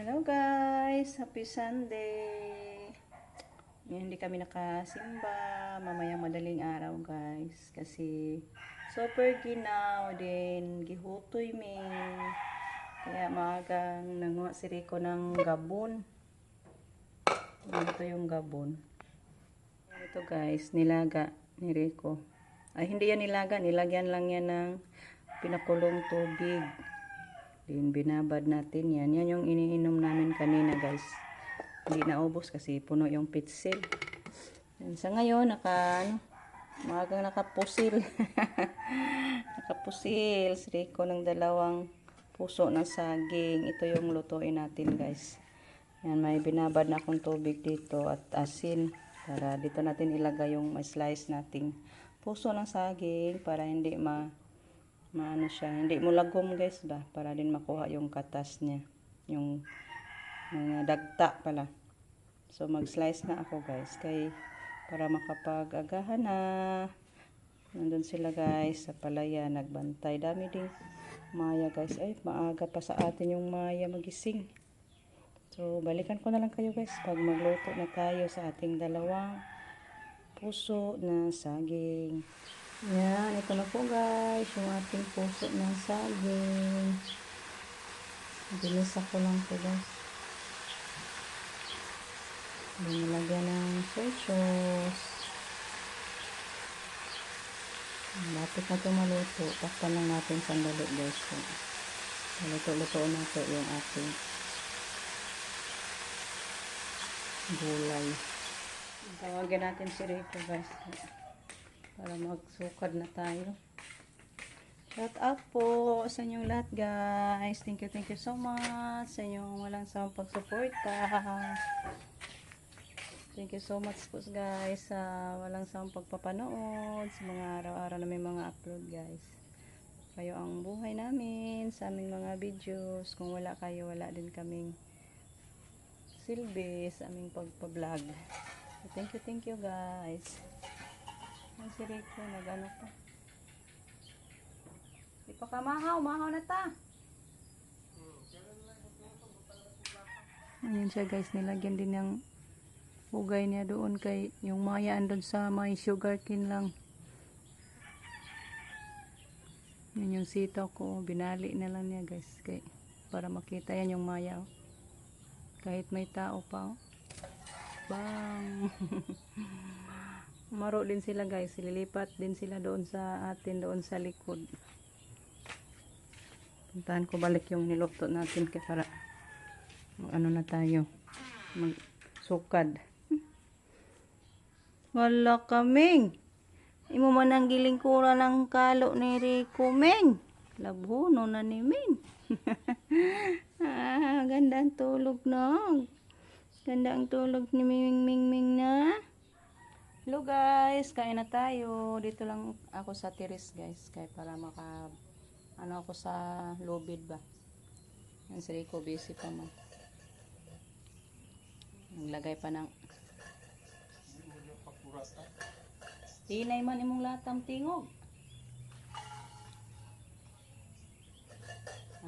Hello guys! Happy Sunday! Ngayon, hindi kami nakasimba. Mamayang madaling araw guys. Kasi super ginaw din. Gihutoy mi. Kaya maagang nanguha si Rico ng gabon. Ito yung gabon. Ito guys, nilaga ni Rico. Ay, hindi yan nilaga. Nilagyan lang yan ng pinakulong tubig. Din binabad natin yan. Yan yung iniinom namin kanina guys. Hindi naubos kasi puno yung pitsil. Yan, sa ngayon, maagang nakapusil. Nakapusil. Si Rico ng dalawang puso ng saging. Ito yung lutuin natin guys. Yan, may binabad na akong tubig dito at asin. Para dito natin ilagay yung slice nating puso ng saging para hindi maano siya, hindi mo lagom guys ba, para din makuha yung katas niya, yung dagta pala. So mag-slice na ako guys, para makapag-agahan na. Nandun sila guys sa palaya, nagbantay. Dami ding maya guys. Ay, maaga pa sa atin yung maya magising. So balikan ko na lang kayo guys pag magluto na tayo sa ating dalawang puso na saging. Yan, ito na po guys, yung ating puso ng saging. Ginisa ko lang po guys. Nilagyan ng soy sauce. Lapit na ito maluto. Takpan lang natin sandali guys. Luto-luto na ito yung ating gulay. Tawagin natin si Rico guys. Para magsukad na tayo. Shout out po sa inyong lahat guys. Thank you so much sa inyong walang sawang pagsuporta. Thank you so much po guys sa walang sawang pagpapanood sa mga araw-araw na may mga upload guys. Kayo ang buhay namin sa aming mga videos. Kung wala kayo, wala din kaming silbi sa aming pagpa-vlog. So, thank you guys. Ang si Rico, nag-ano pa. Di pa ka mahaw na ta. Ayan siya guys, nilagyan din ng hugay niya doon kay yung maya andun sa may sugar cane lang. Yun yung sitaw ko, binali na lang niya guys, para makita yan yung maya. Oh. Kahit may tao pa. Oh. Bang! Maro din sila guys, lilipat din sila doon sa atin, doon sa likod. Puntahan ko balik yung niluto natin para ano na tayo, magsukad. Wala kaming imo man ang gilingkura ng kalo ni Rico Ming, labhuno na ni Ming. Ganda ang tulog ganda ang tulog ni Ming na. Hello guys, kain na tayo. Dito lang ako sa terrace guys, para ano ako sa lobid ba. Yan si Rico, busy pa man. Naglagay pa ng tinay man imong latang tingog.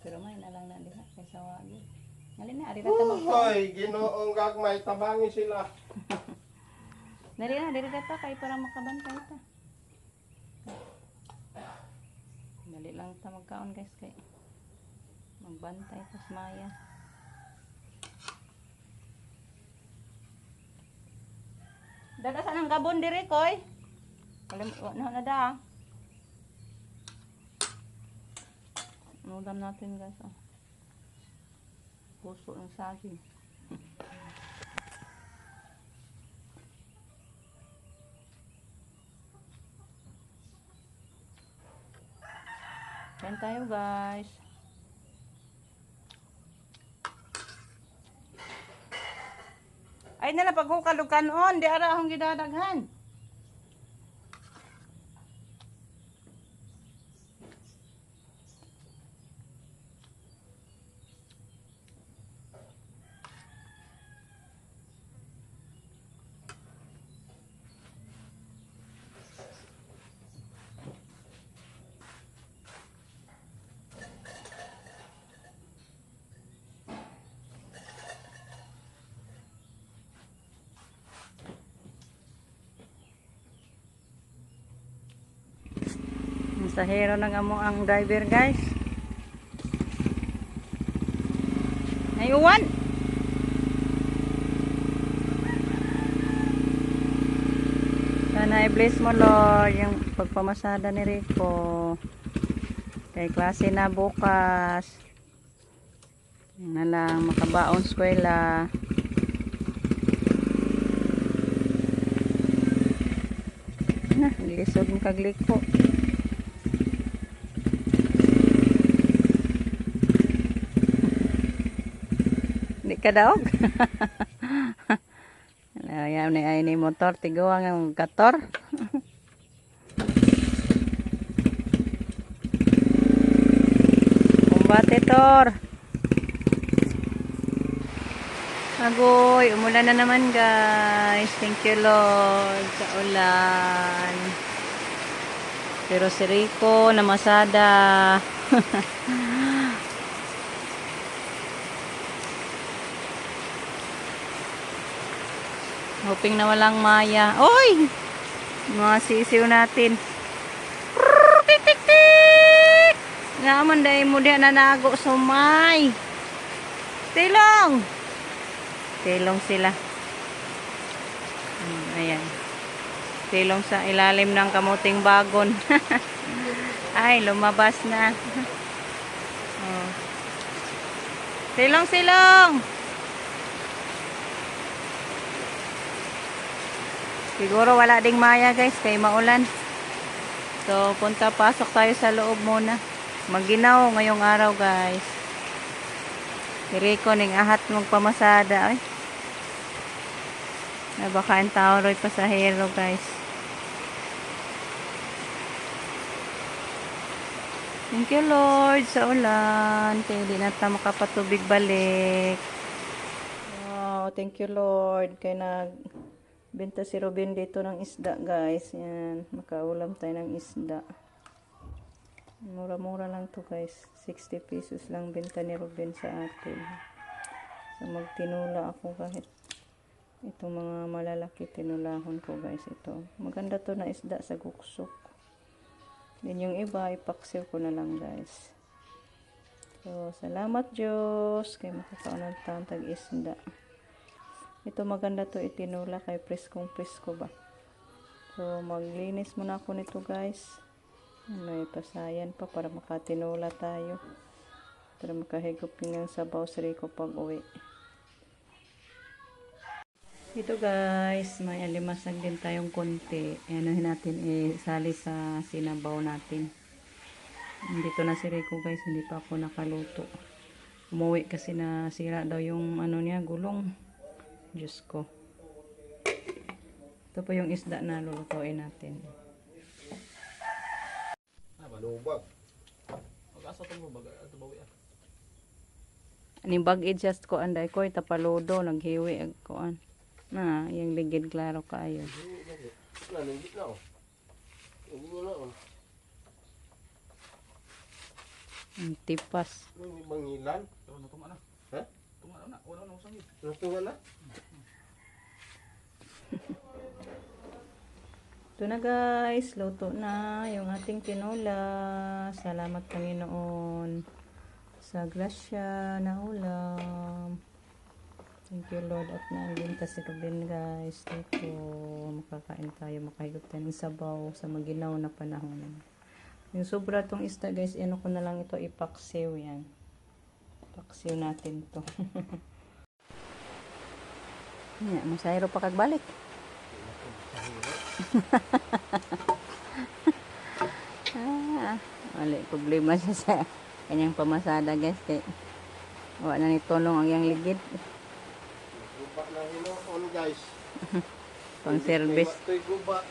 Pero may na lang na diha kay sawagi. Ngali na ari ta magka. Hoy, Ginoong gagmay tabangin sila. Dali ta kay para makabantay ta. Dali lang ta magkaon guys kay magbantay ta sa maya. Dada sa nang gabon diri koy. Wala na da. Nudam natin guys. Oh. Puso ng saging. Kain tayo guys. Ay nala pagkukalukanon, di ara akong gidadaghan. Pasahero ng amo ang driver guys. Ayuwan! Sana i-bless mo Lord yung pagpamasada ni Rico. Kay klase na bukas. Yan na lang, makabaon eskwela. Lisod mo kagliko. Hindi ka daog. Ayan ay ni motor. Tiguang ang kator. Kumbate tor. Agoy, umulan na naman guys. Thank you Lord sa ulan. Pero si Rico namasada. Hoping na walang maya. Oy! Mga sisiw natin. Tik tik tik! Naman dahil mo diyan nanago sumay. Tilong! Tilong sila. Ayan. Tilong sa ilalim ng kamuting bagon. Ay, lumabas na. Oh. Tilong, silong! Siguro wala ding maya guys, kay maulan. So, pasok tayo sa loob muna. Maginaw ngayong araw guys. Si Rico ning ahat magpamasada. Ay. Baka ang tao ro'y pasahero guys. Thank you Lord sa ulan. Kaya di na tayo makapatubig balik. Wow, thank you Lord. Kaya benta si Ruben dito ng isda guys. Yan, makaulam tayo ng isda. Mura-mura lang to guys. 60 pesos lang benta ni Ruben sa atin. So magtinula ako kahit itong mga malalaki tinulahon ko guys. Ito. Maganda to na isda sa guksok. Then yung iba ipaksiw ko na lang guys. So salamat Diyos. Kaya makakaon ng taon tag-isda. Ito maganda to itinula kay preskong presko ba. So maglinis muna ako nito guys. May pasayan pa para makatinula tayo. Para makahigop yung sabaw sa Rico pag uwi. Ito guys, may alimasag din tayong konti. Anuhin natin isali sa sinabaw natin. Dito na si Rico guys, hindi pa ako nakaluto. Umuwi kasi na sira daw yung ano niya, gulong. Diyos ko. Ito po yung isda na lulutuin natin. Malubag. Ani bag-id just ko anday ko itapaludo naghiwi ag koan. Na, yung ligid klaro kaayo. Nanggit na oh. Hindi mo na oh. Ang tipas. May bangilan. Tunga na. Ha? Tunga na. Wala na usang yun. Natunga na? Ito na guys, luto na yung ating tinola. Salamat Panginoon sa grasya na ulam. Thank you Lord at nagbinta si Ruben guys. Dito makakain tayo, makahigop tayo ng sabaw sa maginaw na panahon. Yung sobra tong isda guys, ano ko na lang ito ipaksiw yan. Paksiw natin to. Yan, masayro pa kagbalik. Wala problema siya sa kanyang pamasada guys kay wala na ni Tonong ang yang ligid. Guba na hinoon guys. Pang service. Ito'y guba.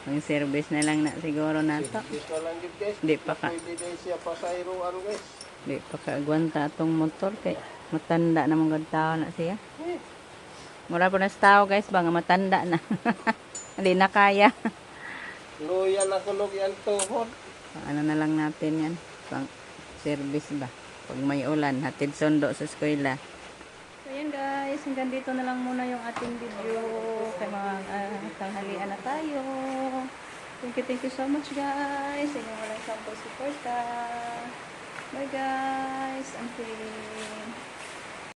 Pang service na lang na siguro nato. Service na lang yun guys. Di pa ka. Pwede din siya pasayroan guys. Di pa kaagwanta atong motor kay matanda na mga tao na siya. Mura po na sa tao guys ba nga matanda na. Hindi na kaya. Luya na kunog yan tuhod. Ano na lang natin yan. Pang service ba. Pag may ulan, hatid sundo sa eskwela. So yan guys, hanggang dito na lang muna yung ating video. Kaya mga tanghalian na tayo. Thank Thank you so much guys. Sa inyong walang sampol suporta. Bye guys. Ang